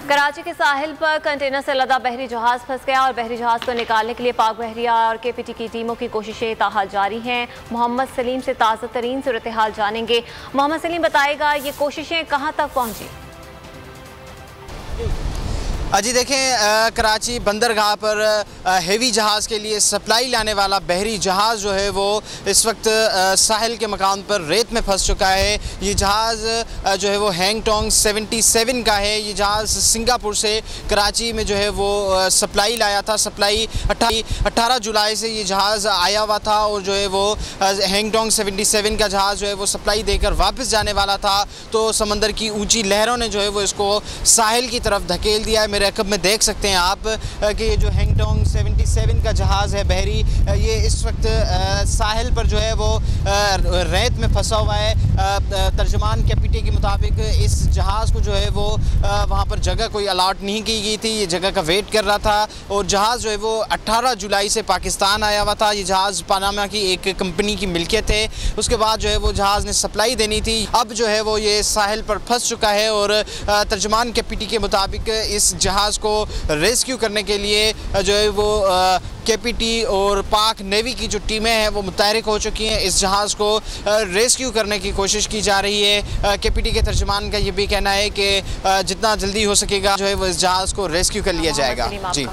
कराची के साहिल पर कंटेनर से लदा बहरी जहाज फंस गया और बहरी जहाज को निकालने के लिए पाक बहरिया और केपीटी की टीमों की कोशिशें ताहाल जारी हैं। मोहम्मद सलीम से ताज़ा तरीन सूरत हाल जानेंगे। मोहम्मद सलीम बताएगा, ये कोशिशें कहां तक पहुंची? अजी देखें, कराची बंदरगाह पर हेवी जहाज़ के लिए सप्लाई लाने वाला बहरी जहाज़ जो है वो इस वक्त साहिल के मकाम पर रेत में फंस चुका है। ये जहाज़ जो है वो हैंगटोंग 77 का है। ये जहाज़ सिंगापुर से कराची में जो है वो सप्लाई लाया था। सप्लाई 18 जुलाई से ये जहाज़ आया हुआ था और जो है वो हैंगटोंग 77 का जहाज़ जो है वो सप्लाई देकर वापस जाने वाला था, तो समंदर की ऊंची लहरों ने जो है वो इसको साहिल की तरफ धकेल दिया है। रकब में देख सकते हैं आप कि ये जो हैंगटोंग 77 का जहाज़ है बहरी, ये इस वक्त साहिल पर जो है वो रेत में फंसा हुआ है। तर्जुमान केपीटी के मुताबिक इस जहाज़ को जो है वो वहाँ पर जगह कोई अलाट नहीं की गई थी, ये जगह का वेट कर रहा था और जहाज़ जो है वो 18 जुलाई से पाकिस्तान आया हुआ था। ये जहाज़ पनामा की एक कंपनी की मिल्कियत है। उसके बाद जो है वो जहाज़ ने सप्लाई देनी थी, अब जो है वो ये साहिल पर फंस चुका है और तर्जुमान केपीटी के मुताबिक इस जहाज़ को रेस्क्यू करने के लिए जो है वो केपीटी और पाक नेवी की जो टीमें हैं वो मुतहरिक हो चुकी हैं। इस जहाज़ को रेस्क्यू करने की कोशिश की जा रही है। केपीटी के तर्जुमान का ये भी कहना है कि जितना जल्दी हो सकेगा जो है वो इस जहाज़ को रेस्क्यू कर लिया जाएगा। जी।